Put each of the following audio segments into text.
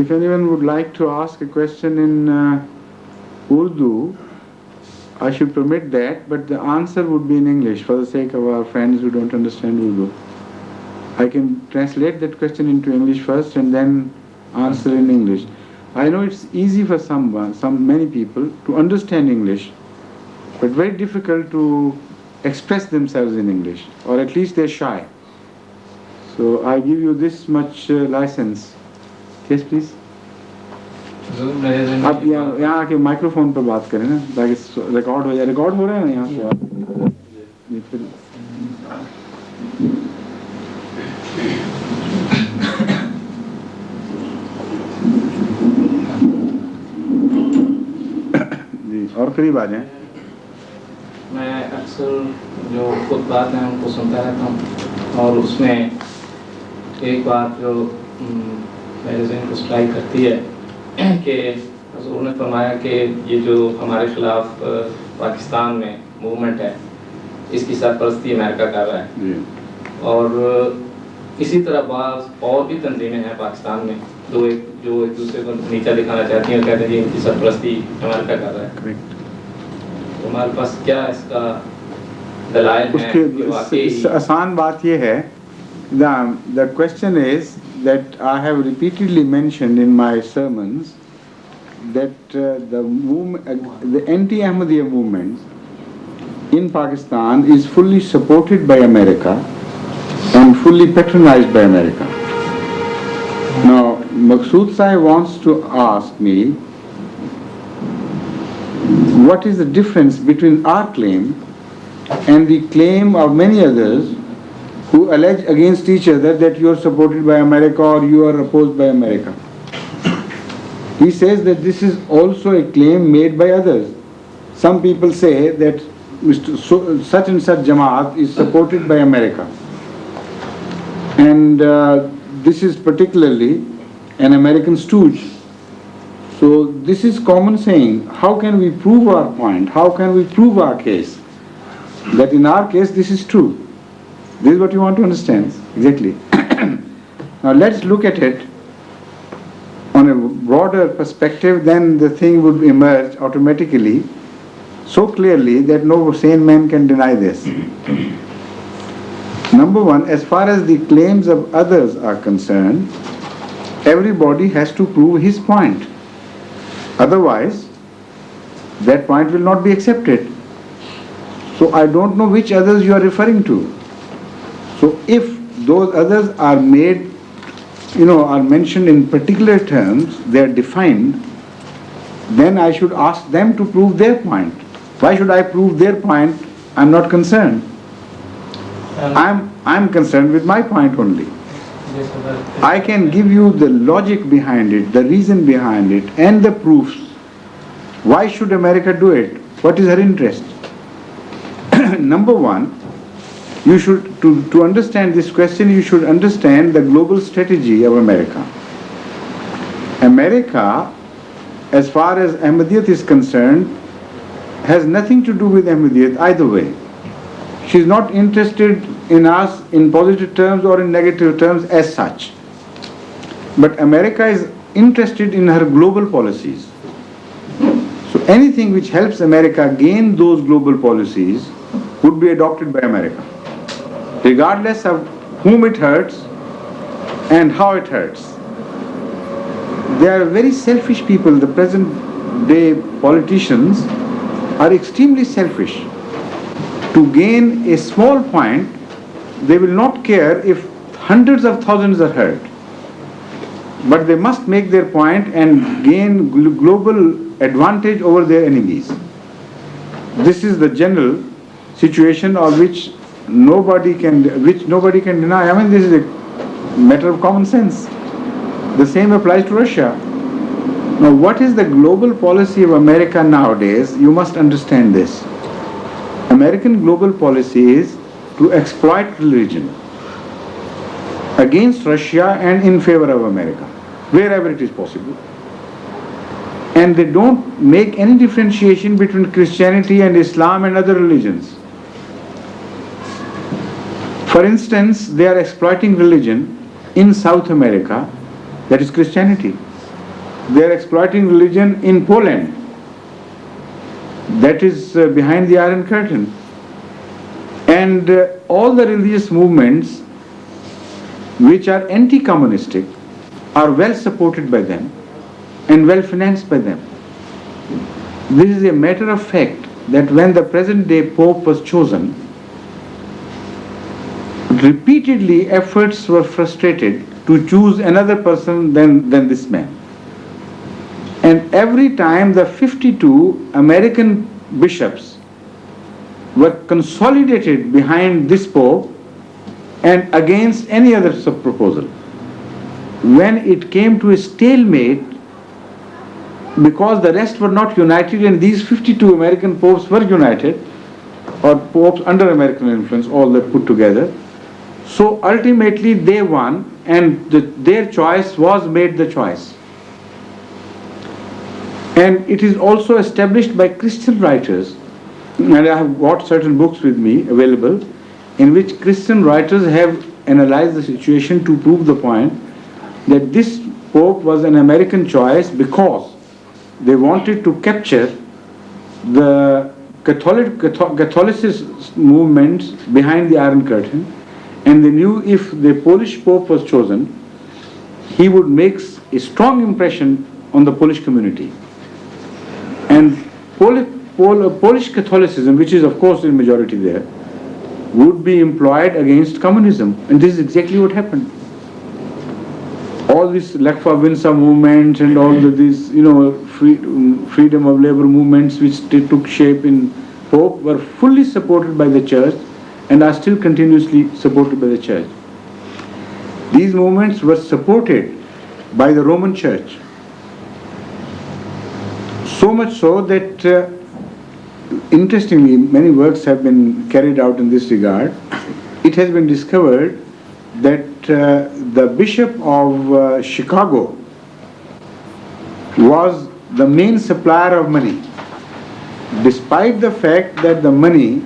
If anyone would like to ask a question in Urdu, I should permit that, but the answer would be in English for the sake of our friends who don't understand Urdu. I can translate that question into English first and then answer in English. I know it's easy for many people to understand English, but very difficult to express themselves in English, or at least they're shy. So I give you this much license. Yes, please. आप यहाँ आके microphone पर बात करें ना, ताकि record हो जाए. रिकॉर्ड हो रहा है ना यहाँ से आप. फिर जी और करीब आ जाएं. मैं अक्सर जो खुतबात हैं उनको सुनता रहता हूँ, और उसमें एक बात जो मेरे ज़हन को स्ट्राइक करती है कि हुज़ूर ने फरमाया कि ये जो हमारे ख़िलाफ़ पाकिस्तान में मूवमेंट है, इसकी सरपरस्ती अमेरिका कर रहा है. और इसी तरह बाज़ और भी तंजीमें हैं पाकिस्तान में जो एक दूसरे को नीचा दिखाना चाहती हैं और कहते हैं जी इनकी सरपरस्ती अमेरिका कर रहा है. तो हमारे पास क्या इसका दलाइल है? उसके आसान बात ये है, the question is that I have repeatedly mentioned in my sermons that the anti-Ahmadiyya movement in Pakistan is fully supported by America and fully patronized by America. Now, Maqsood Sahib wants to ask me, what is the difference between our claim and the claim of many others who allege against each other that you are supported by America or you are opposed by America? He says that this is also a claim made by others. Some people say that such and such Jamaat is supported by America. And this is particularly an American stooge. So this is common saying. How can we prove our point? How can we prove our case? That in our case this is true. This is what you want to understand. Exactly. Now let's look at it on a broader perspective, then the thing would emerge automatically so clearly that no sane man can deny this. Number one, as far as the claims of others are concerned, everybody has to prove his point. Otherwise, that point will not be accepted. So I don't know which others you are referring to. So if those others are made, are mentioned in particular terms, they are defined, then I should ask them to prove their point. Why should I prove their point? I'm not concerned. I'm concerned with my point only. I can give you the logic behind it, the reason behind it, and the proofs. Why should America do it? What is her interest? Number one, you should, to understand this question, you should understand the global strategy of America. America, as far as Ahmadiyyat is concerned, has nothing to do with Ahmadiyyat either way. She is not interested in us in positive terms or in negative terms as such. But America is interested in her global policies. So anything which helps America gain those global policies would be adopted by America, regardless of whom it hurts and how it hurts. They are very selfish people. The present day politicians are extremely selfish. To gain a small point, they will not care if hundreds of thousands are hurt. But they must make their point and gain global advantage over their enemies. This is the general situation of which nobody can deny. I mean, this is a matter of common sense. The same applies to Russia. Now, what is the global policy of America nowadays? You must understand this. American global policy is to exploit religion against Russia and in favor of America, wherever it is possible. And they don't make any differentiation between Christianity and Islam and other religions. For instance, they are exploiting religion in South America, that is Christianity. They are exploiting religion in Poland. That is behind the Iron Curtain. And all the religious movements which are anti-communistic are well supported by them and well financed by them. This is a matter of fact that when the present day Pope was chosen, repeatedly efforts were frustrated to choose another person than this man. And every time the 52 American bishops were consolidated behind this Pope and against any other proposal. When it came to a stalemate, because the rest were not united and these 52 American popes were united, or popes under American influence, all that put together, so ultimately they won and their choice was made the choice. And it is also established by Christian writers, and I have got certain books with me available, in which Christian writers have analyzed the situation to prove the point that this Pope was an American choice because they wanted to capture the Catholicism movements behind the Iron Curtain, and they knew if the Polish Pope was chosen, he would make a strong impression on the Polish community. And Polish Catholicism, which is of course in majority there, would be employed against communism, and this is exactly what happened. All these Lech Wałęsa movements and all these, freedom of labor movements which took shape in Pope were fully supported by the church and are still continuously supported by the church. These movements were supported by the Roman Church. So much so that, interestingly, many works have been carried out in this regard. It has been discovered that the Bishop of Chicago was the main supplier of money, despite the fact that the money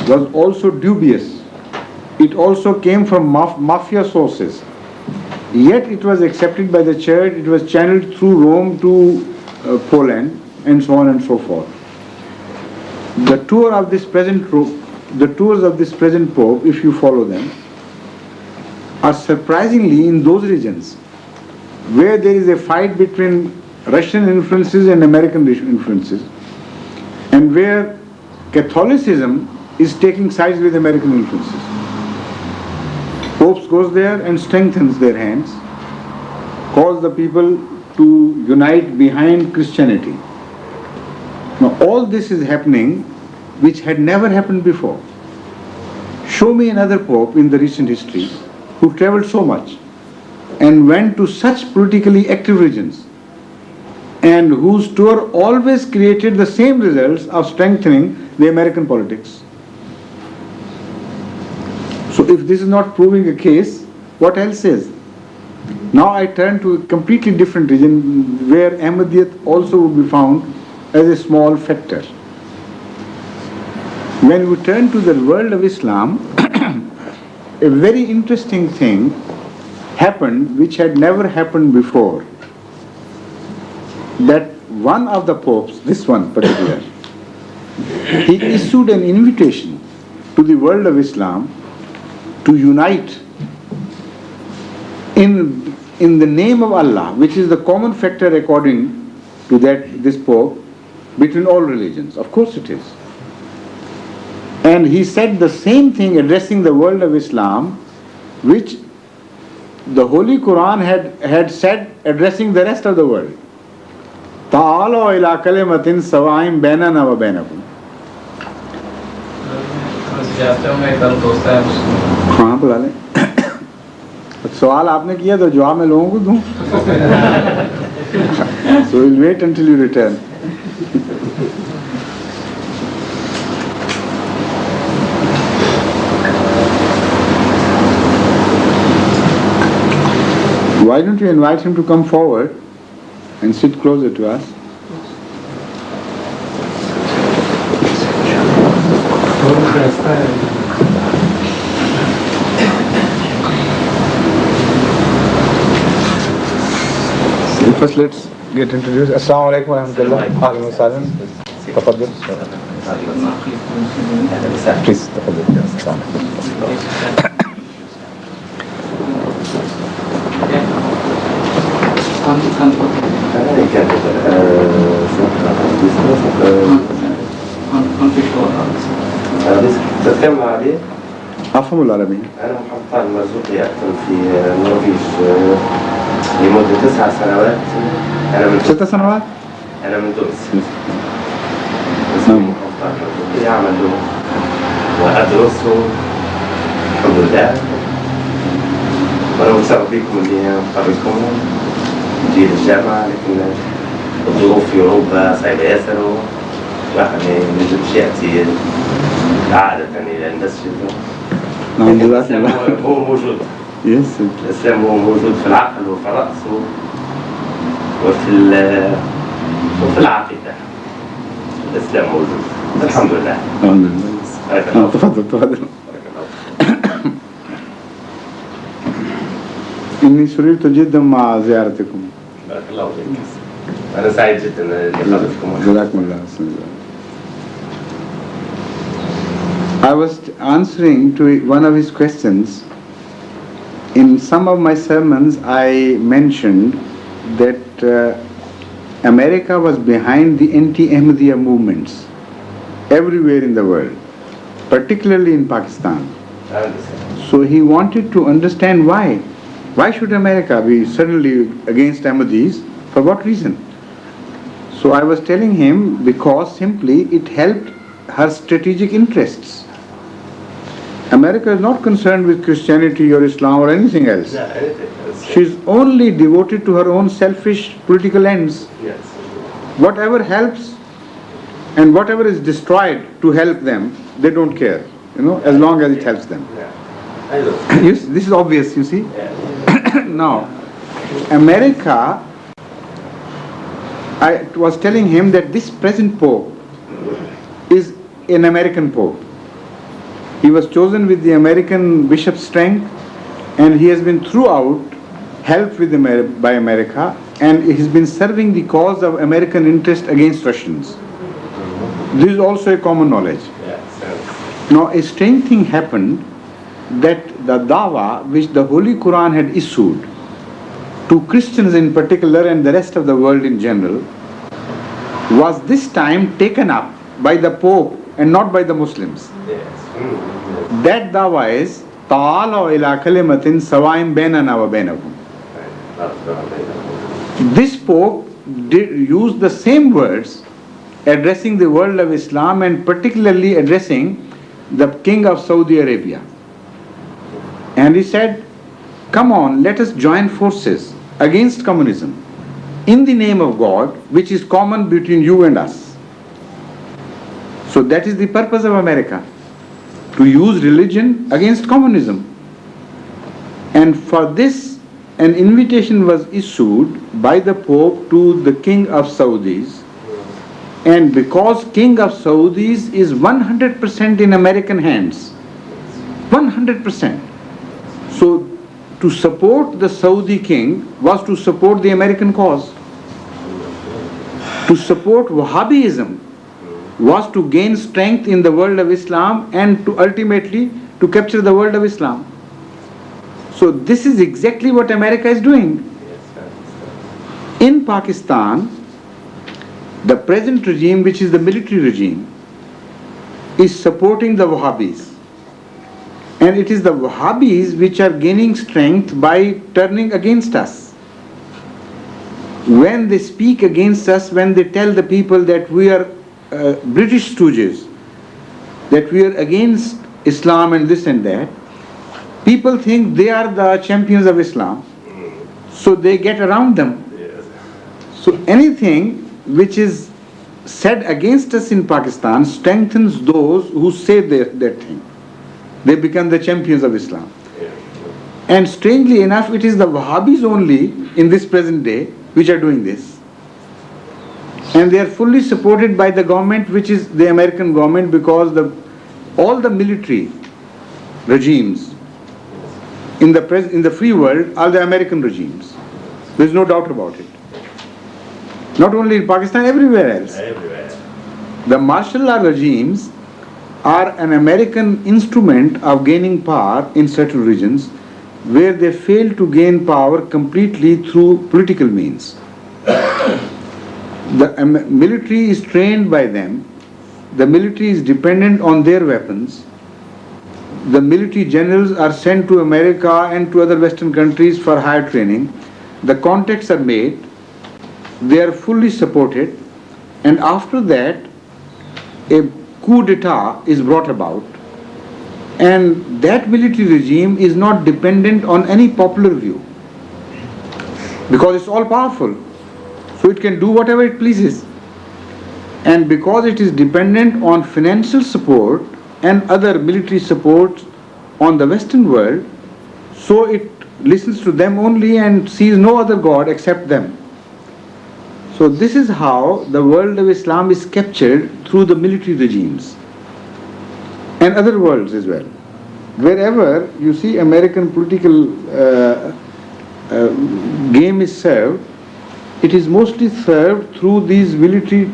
was also dubious. It also came from mafia sources. Yet it was accepted by the church, it was channeled through Rome to Poland, and so on and so forth. The tours of this present Pope, if you follow them, are surprisingly in those regions where there is a fight between Russian influences and American influences, and where Catholicism is taking sides with American influences. Popes goes there and strengthens their hands, calls the people to unite behind Christianity. Now all this is happening which had never happened before. Show me another Pope in the recent history who traveled so much and went to such politically active regions and whose tour always created the same results of strengthening the American politics. So if this is not proving a case, what else is? Now I turn to a completely different region where Ahmadiyyat also would be found as a small factor. When we turn to the world of Islam, a very interesting thing happened which had never happened before. That one of the popes, this one particular, he issued an invitation to the world of Islam to unite in the name of Allah, which is the common factor according to this Pope, between all religions. Of course it is. And he said the same thing addressing the world of Islam, which the Holy Quran had said addressing the rest of the world. Ta'alaw ila kalimatin sawa'in bainana wa bainakum. हाँ बुला लें. सवाल आपने किया तो जवाब मैं लोगों को दूं. So we'll wait until you return. Why don't you invite him to come forward and sit closer to us? First let's get introduced. Assalamu alaikum wa rahmatullah. Ahlan wa sahlan. تفضل. Please, تفضل. تتكلم عليه؟ أفهم العربية. أنا محمد طارق مرزوقي أقدم في النرويج لمدة 9 سنوات. أنا من 6 سنوات؟ أنا من تونس. اسمي محمد طارق مرزوقي، أعمل وأدرس الحمد لله. وأنا متشرف بكم إني أخرجكم جيل الجامعة، لكن الظروف في أوروبا صعبة ياسر، واحد ما يجبش يأتي عادة إلى المسجد. نعم الإسلام هو موجود. الإسلام هو موجود في العقل وفي الرأس وفي العقيدة. الإسلام موجود الحمد لله. الحمد لله. تفضل. إني سررت جدا مع زيارتكم. بارك الله فيك. أنا سعيد جدا بحضرتكم. جزاكم الله. I was answering to one of his questions. In some of my sermons, I mentioned that America was behind the anti-Ahmadiyya movements everywhere in the world, particularly in Pakistan. I understand. So he wanted to understand why. Why should America be suddenly against Ahmadis? For what reason? So I was telling him because simply it helped her strategic interests. America is not concerned with Christianity or Islam or anything else. No, anything else. She is only devoted to her own selfish political ends. Yes. Whatever helps and whatever is destroyed to help them, they don't care, as long as it helps them. Yeah. I know. This is obvious, you see. Yeah. Now, America, I was telling him that this present Pope is an American Pope. He was chosen with the American bishop's strength, and he has been throughout helped by America, and he's been serving the cause of American interest against Russians. This is also a common knowledge. Yes. Now, a strange thing happened that the dawa which the Holy Quran had issued to Christians in particular and the rest of the world in general was this time taken up by the Pope and not by the Muslims. Yes. That dawa is ta'ala ila kalimatin sawaim bainana wa bainakum. This Pope used the same words addressing the world of Islam and particularly addressing the King of Saudi Arabia. And he said, come on, let us join forces against communism in the name of God, which is common between you and us. So that is the purpose of America, to use religion against communism. And for this, an invitation was issued by the Pope to the King of Saudis. And because King of Saudis is 100% in American hands, 100%. So to support the Saudi king was to support the American cause. To support Wahhabism was to gain strength in the world of Islam and to ultimately to capture the world of Islam. So this is exactly what America is doing. In Pakistan, the present regime, which is the military regime, is supporting the Wahhabis. And it is the Wahhabis which are gaining strength by turning against us. When they speak against us, when they tell the people that we are British stooges, that we are against Islam and this and that, people think they are the champions of Islam, so they get around them. So anything which is said against us in Pakistan strengthens those who say that thing. They become the champions of Islam. And strangely enough, it is the Wahhabis only in this present day which are doing this. And they are fully supported by the government, which is the American government, because all the military regimes in the free world are the American regimes. There is no doubt about it. Not only in Pakistan, everywhere else. Everywhere. The martial law regimes are an American instrument of gaining power in certain regions where they fail to gain power completely through political means. The military is trained by them. The military is dependent on their weapons. The military generals are sent to America and to other Western countries for higher training. The contacts are made. They are fully supported. And after that, a coup d'etat is brought about. And that military regime is not dependent on any popular view, because it's all powerful. So it can do whatever it pleases. And because it is dependent on financial support and other military support on the Western world, so it listens to them only and sees no other God except them. So this is how the world of Islam is captured, through the military regimes and other worlds as well. Wherever you see American political game is served, it is mostly served through these military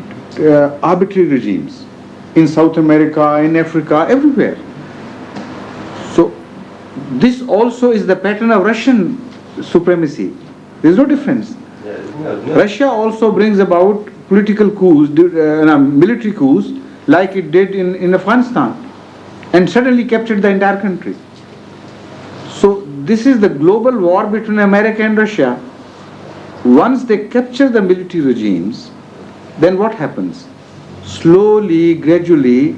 arbitrary regimes in South America, in Africa, everywhere. So this also is the pattern of Russian supremacy. There is no difference. Russia also brings about political coups, military coups, like it did in Afghanistan, and suddenly captured the entire country. So this is the global war between America and Russia. Once they capture the military regimes, then what happens? Slowly, gradually,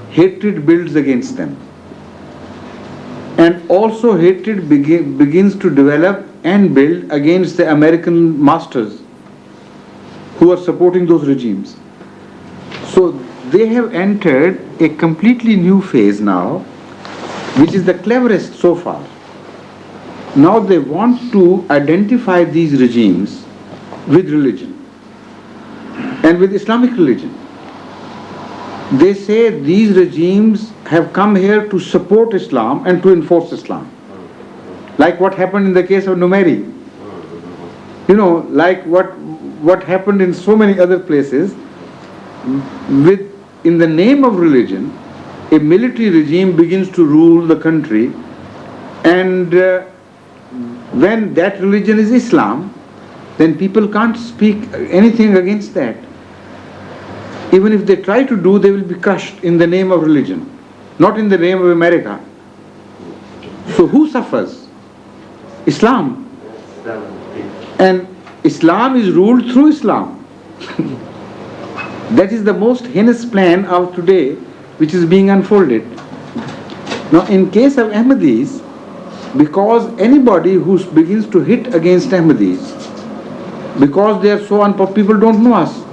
hatred builds against them. And also hatred begins to develop and build against the American masters who are supporting those regimes. So they have entered a completely new phase now, which is the cleverest so far. Now they want to identify these regimes with religion and with Islamic religion. They say these regimes have come here to support Islam and to enforce Islam. Like what happened in the case of Numeri. You know, like what happened in so many other places. In the name of religion, a military regime begins to rule the country, and when that religion is Islam, then people can't speak anything against that. Even if they try to do, they will be crushed in the name of religion, not in the name of America. So who suffers? Islam. And Islam is ruled through Islam. That is the most heinous plan of today, which is being unfolded. Now in case of Ahmadis, because anybody who begins to hit against Ahmadis, because they are so unpopular, people don't know us.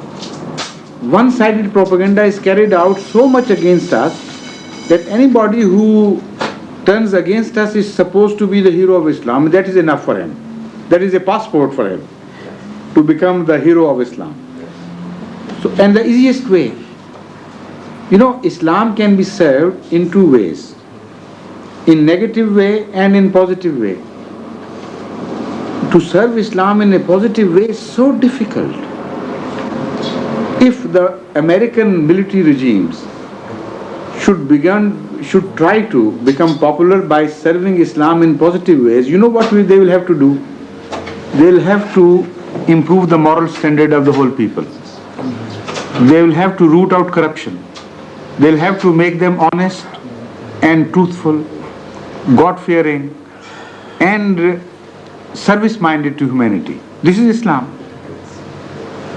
One-sided propaganda is carried out so much against us that anybody who turns against us is supposed to be the hero of Islam. That is enough for him. That is a passport for him to become the hero of Islam. So, and the easiest way, you know, Islam can be served in two ways, in negative way and in positive way. To serve Islam in a positive way is so difficult. If the American military regimes should try to become popular by serving Islam in positive ways, you know what they will have to do? They will have to improve the moral standard of the whole people. They will have to root out corruption. They will have to make them honest and truthful, God-fearing, and service-minded to humanity. This is Islam.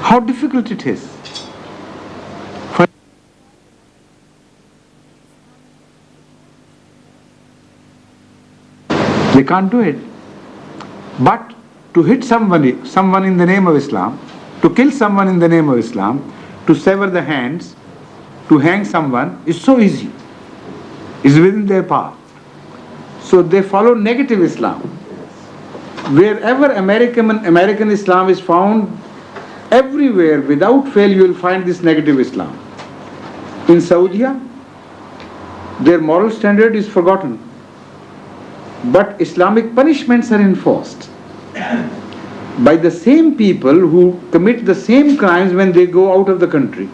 How difficult it is. They can't do it. But to hit someone in the name of Islam, to kill someone in the name of Islam, to sever the hands, to hang someone is so easy. It's within their power. So they follow negative Islam. Wherever American Islam is found, everywhere without fail you will find this negative Islam. In Saudi, their moral standard is forgotten, but Islamic punishments are enforced. by the same people who commit the same crimes when they go out of the country.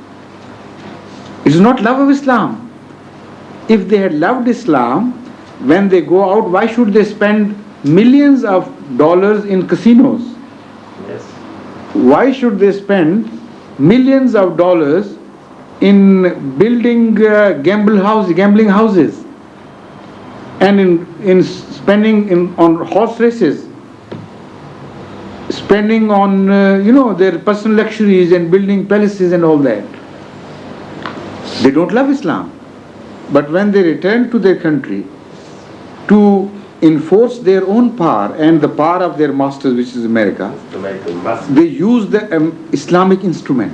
It is not love of Islam. If they had loved Islam, when they go out, why should they spend millions of dollars in casinos? Yes. Why should they spend millions of dollars in building gambling houses, and in spending on horse races, spending on their personal luxuries and building palaces and all that? They don't love Islam. But when they return to their country to enforce their own power and the power of their masters, which is America, they use the Islamic instrument.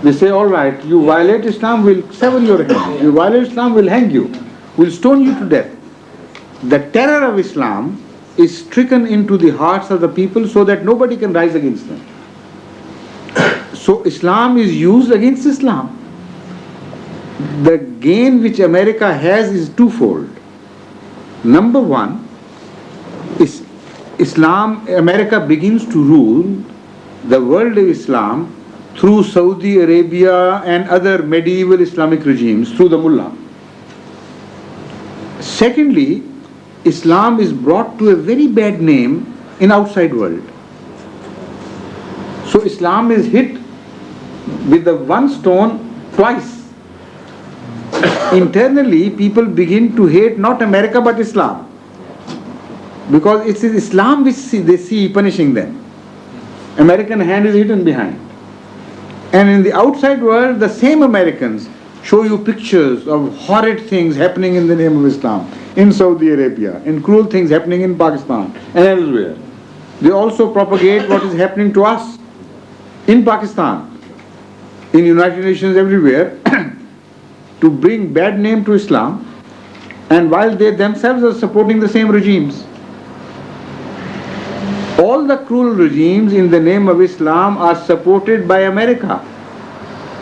They say, all right, you violate Islam, we'll sever your hand. You violate Islam, we'll hang you. We'll stone you to death. The terror of Islam is stricken into the hearts of the people so that nobody can rise against them. So Islam is used against Islam. The gain which America has is twofold. Number one, is America begins to rule the world of Islam through Saudi Arabia and other medieval Islamic regimes, through the mullah. Secondly, Islam is brought to a very bad name in outside world. So Islam is hit with the one stone twice. Internally, people begin to hate not America but Islam, because it is Islam which they see punishing them. American hand is hidden behind. And in the outside world, the same Americans show you pictures of horrid things happening in the name of Islam in Saudi Arabia, and cruel things happening in Pakistan and elsewhere. They also propagate what is happening to us in Pakistan, in United Nations, everywhere, to bring bad name to Islam, and while they themselves are supporting the same regimes. All the cruel regimes in the name of Islam are supported by America.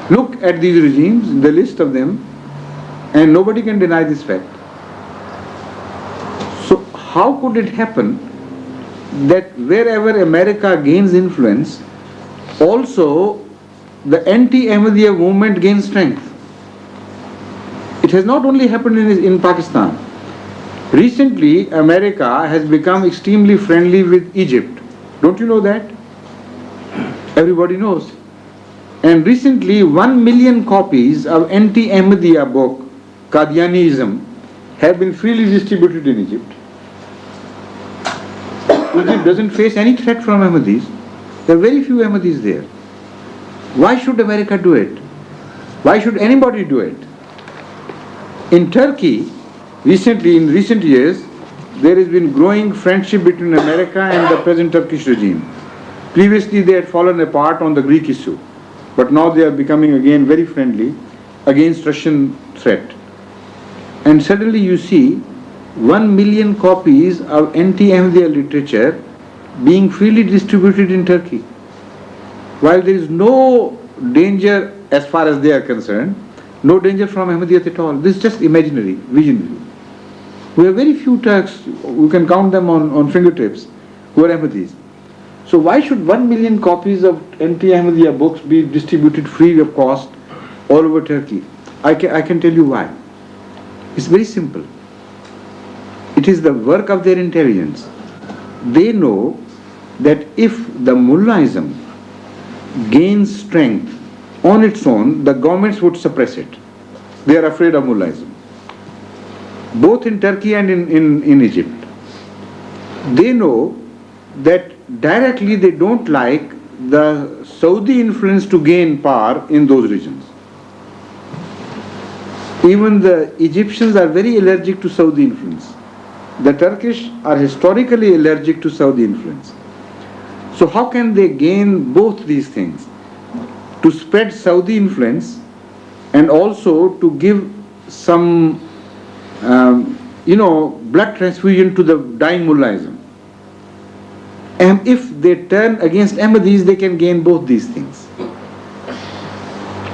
Look at these regimes, the list of them, and nobody can deny this fact. So how could it happen that wherever America gains influence, also the anti-Ahmadiyya movement gains strength? It has not only happened in Pakistan. Recently, America has become extremely friendly with Egypt. Don't you know that? Everybody knows. And recently, 1 million copies of anti-Ahmadiyya book, Qadianism, have been freely distributed in Egypt. Egypt doesn't face any threat from Ahmadis. There are very few Ahmadis there. Why should America do it? Why should anybody do it? In Turkey, in recent years, there has been growing friendship between America and the present Turkish regime. Previously, they had fallen apart on the Greek issue, but now they are becoming again very friendly against Russian threat. And suddenly you see 1 million copies of anti-Ahmadiyya literature being freely distributed in Turkey, while there is no danger as far as they are concerned. No danger from Ahmadiyyat at all. This is just imaginary, visionary. We have very few Turks, we can count them on fingertips, who are Ahmadis. So why should 1 million copies of anti-Ahmadiyya books be distributed free of cost all over Turkey? I can tell you why. It's very simple. It is the work of their intelligence. They know that if the Mullaism gains strength on its own, the governments would suppress it. They are afraid of Mullaism, both in Turkey and in Egypt. They know that directly they don't like the Saudi influence to gain power in those regions. Even the Egyptians are very allergic to Saudi influence. The Turkish are historically allergic to Saudi influence. So how can they gain both these things? To spread Saudi influence and also to give some blood transfusion to the dying Mullaism. And if they turn against Ahmadis, they can gain both these things.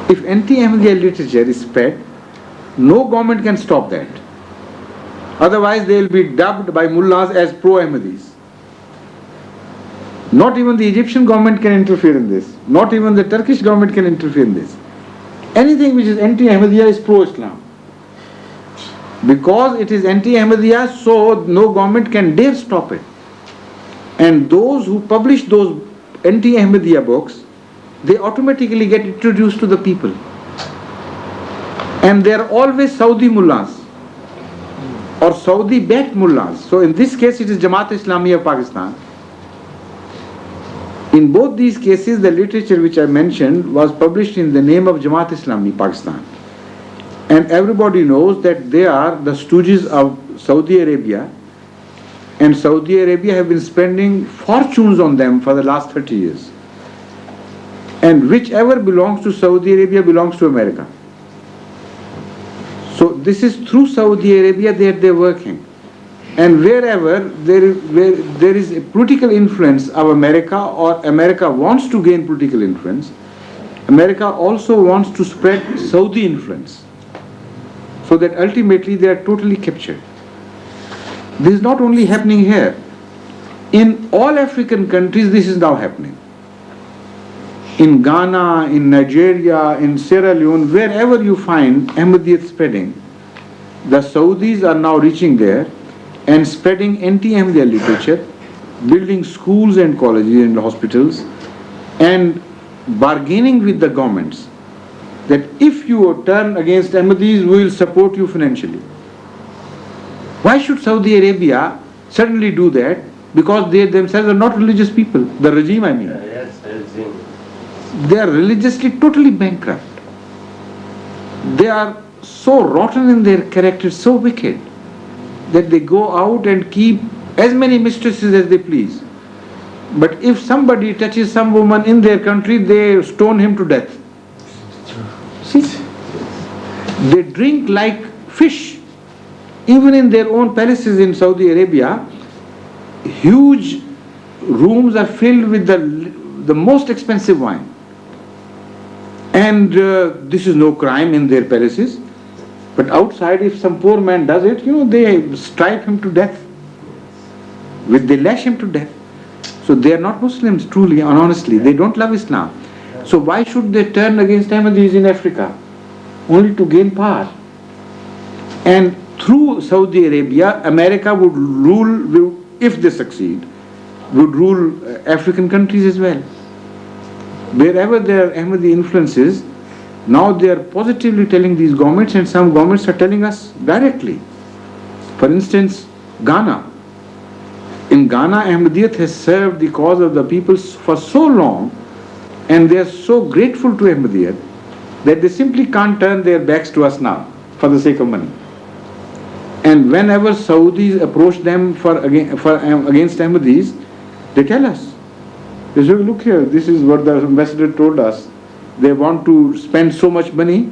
If anti-Ahmadiyya literature is spread, no government can stop that. Otherwise they will be dubbed by mullahs as pro-Ahmadis. Not even the Egyptian government can interfere in this. Not even the Turkish government can interfere in this. Anything which is anti-Ahmadiyya is pro-Islam. Because it is anti-Ahmadiyya, so no government can dare stop it. And those who publish those anti-Ahmadiyya books, they automatically get introduced to the people. And they are always Saudi mullahs or Saudi-backed mullahs. So in this case, it is Jamaat Islami of Pakistan. In both these cases, the literature which I mentioned was published in the name of Jamaat Islami Pakistan. And everybody knows that they are the stooges of Saudi Arabia, and Saudi Arabia have been spending fortunes on them for the last 30 years. And whichever belongs to Saudi Arabia belongs to America. So this is through Saudi Arabia that they're working. And wherever there is a political influence of America, or America wants to gain political influence, America also wants to spread Saudi influence, so that ultimately they are totally captured. This is not only happening here. In all African countries, this is now happening. In Ghana, in Nigeria, in Sierra Leone, wherever you find Ahmadiyyat spreading, the Saudis are now reaching there and spreading anti-Ahmadiyya literature, building schools and colleges and hospitals, and bargaining with the governments that if you turn against Ahmadis, we will support you financially. Why should Saudi Arabia suddenly do that? Because they themselves are not religious people. The regime, I mean. Yes, regime. They are religiously totally bankrupt. They are so rotten in their character, so wicked, that they go out and keep as many mistresses as they please. But if somebody touches some woman in their country, they stone him to death. See? They drink like fish. Even in their own palaces in Saudi Arabia, huge rooms are filled with the most expensive wine. And this is no crime in their palaces. But outside, if some poor man does it, they strike him to death. They lash him to death. So they are not Muslims, truly and honestly. They don't love Islam. So why should they turn against Ahmadis in Africa? Only to gain power. And through Saudi Arabia, America would rule, if they succeed, would rule African countries as well. Wherever there are Ahmadi influences, now they are positively telling these governments, and some governments are telling us directly. For instance, Ghana. In Ghana, Ahmadiyyat has served the cause of the people for so long, and they are so grateful to Ahmadiyyat that they simply can't turn their backs to us now for the sake of money. And whenever Saudis approach them against Ahmadis, they tell us. They say, look here, this is what the ambassador told us. They want to spend so much money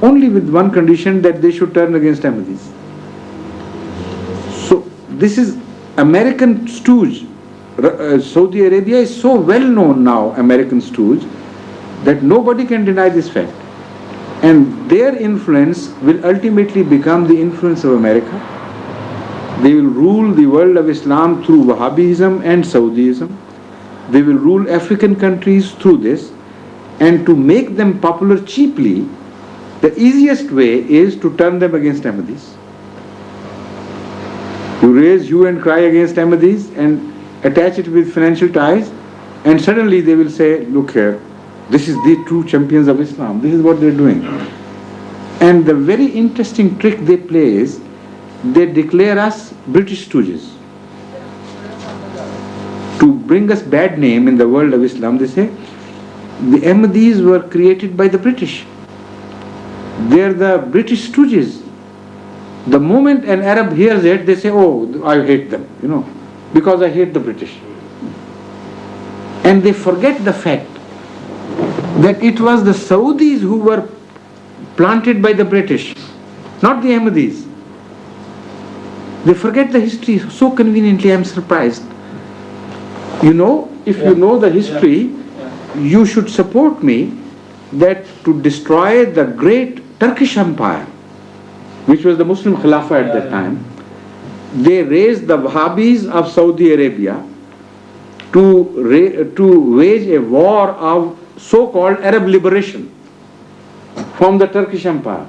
only with one condition, that they should turn against Ahmadis. So this is American stooge. Saudi Arabia is so well known now, American stooge, that nobody can deny this fact. And their influence will ultimately become the influence of America. They will rule the world of Islam through Wahhabism and Saudism. They will rule African countries through this. And to make them popular cheaply, the easiest way is to turn them against Ahmadis. You raise hue and cry against Ahmadis and attach it with financial ties, and suddenly they will say, look here, this is the true champions of Islam. This is what they're doing. And the very interesting trick they play is, they declare us British stooges. To bring us bad name in the world of Islam, they say, the Ahmadis were created by the British. They're the British stooges. The moment an Arab hears it, they say, oh, I hate them, because I hate the British. And they forget the fact that it was the Saudis who were planted by the British, not the Ahmadis. They forget the history so conveniently. I'm surprised. If you know the history, you should support me that to destroy the great Turkish Empire, which was the Muslim Khilafah at that time, they raised the Wahhabis of Saudi Arabia to wage a war of so-called Arab liberation from the Turkish Empire.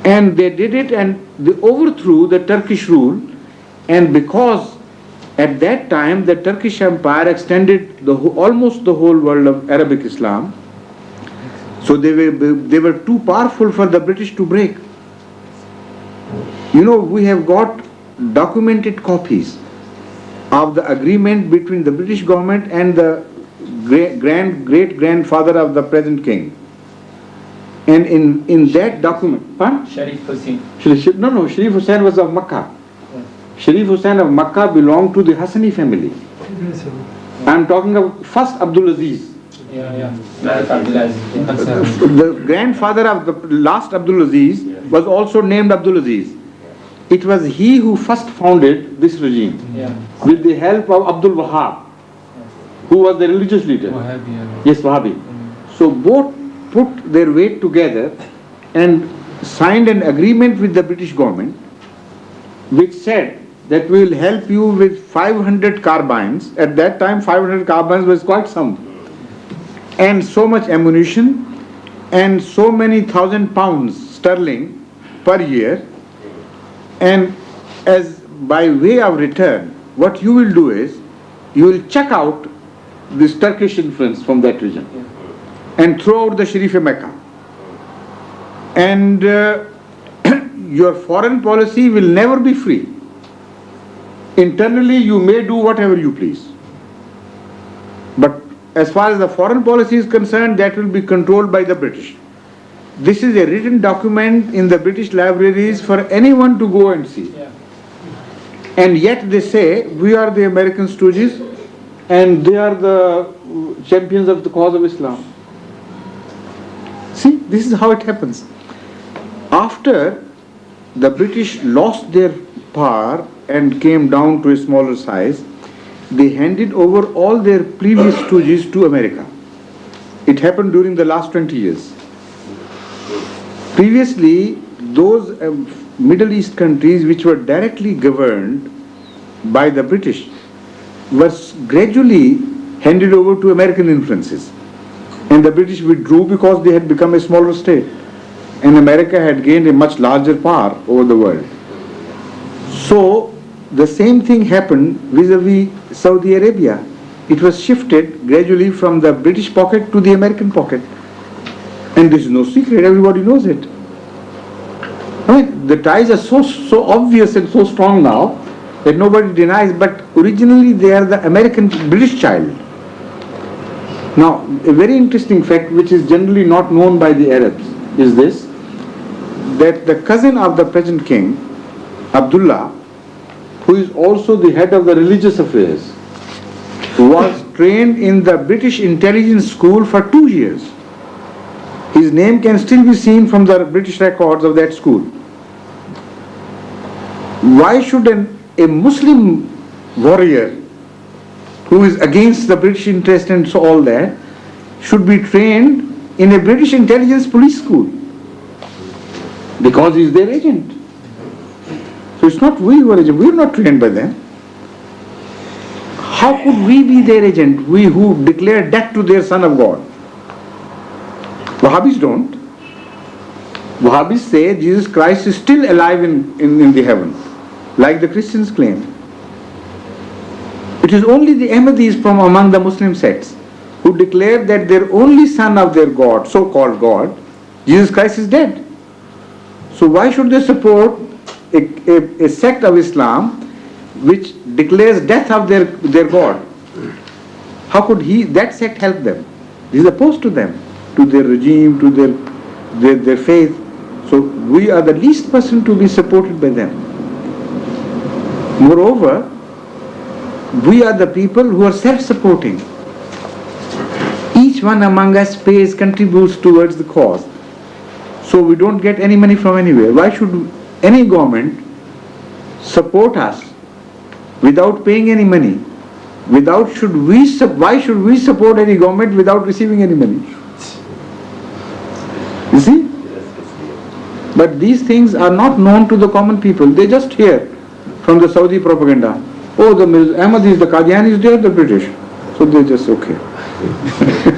And they did it, and they overthrew the Turkish rule, and because at that time the Turkish Empire extended almost the whole world of Arabic Islam, so they were too powerful for the British to break. You know, we have got documented copies of the agreement between the British government and the great-grandfather of the present king. And in that document, Sharif Hussain. No, Sharif Hussain was of Makkah. Sharif Hussain of Makkah belonged to the Hassani family. I am talking of first Abdul Aziz. The grandfather of the last Abdul Aziz was also named Abdul Aziz. It was he who first founded this regime with the help of Abdul Wahab, who was the religious leader. Yes, Wahhabi. So both put their weight together and signed an agreement with the British government, which said that we will help you with 500 carbines. At that time 500 carbines was quite some, and so much ammunition and so many £1,000 per year, and as by way of return, what you will do is you will check out this Turkish influence from that region and throw out the Sharif-e-Mecca, and your foreign policy will never be free. Internally you may do whatever you please, but as far as the foreign policy is concerned, that will be controlled by the British. This is a written document in the British libraries for anyone to go and see. And yet they say we are the American stooges and they are the champions of the cause of Islam. See, this is how it happens. After the British lost their power and came down to a smaller size, they handed over all their previous stooges to America. It happened during the last 20 years. Previously, those Middle East countries which were directly governed by the British were gradually handed over to American influences. And the British withdrew because they had become a smaller state. And America had gained a much larger power over the world. So, the same thing happened vis-a-vis Saudi Arabia. It was shifted gradually from the British pocket to the American pocket. And this is no secret, everybody knows it. I mean, the ties are so obvious and so strong now that nobody denies, but originally they are the British child. Now, a very interesting fact which is generally not known by the Arabs is this, that the cousin of the present king, Abdullah, who is also the head of the religious affairs, was trained in the British intelligence school for 2 years. His name can still be seen from the British records of that school. Why should a Muslim warrior who is against the British interest and so all that should be trained in a British intelligence police school? Because he is their agent. So it's not we who are agent, we are not trained by them. How could we be their agent, we who declare death to their son of God? Wahhabis don't. Wahhabis say Jesus Christ is still alive in the heaven, like the Christians claim. It is only the Ahmadis from among the Muslim sects who declare that their only son of their God, so-called God, Jesus Christ is dead. So why should they support a sect of Islam which declares death of their God? How could that sect help them? He is opposed to them, to their regime, to their faith. So we are the least person to be supported by them. Moreover, we are the people who are self-supporting. Each one among us contributes towards the cause. So we don't get any money from anywhere. Why should any government support us without paying any money? Why should we support any government without receiving any money? You see? But these things are not known to the common people. They just hear from the Saudi propaganda oh, the Ahmadis, the Qadianis, they are the British. So they just, okay.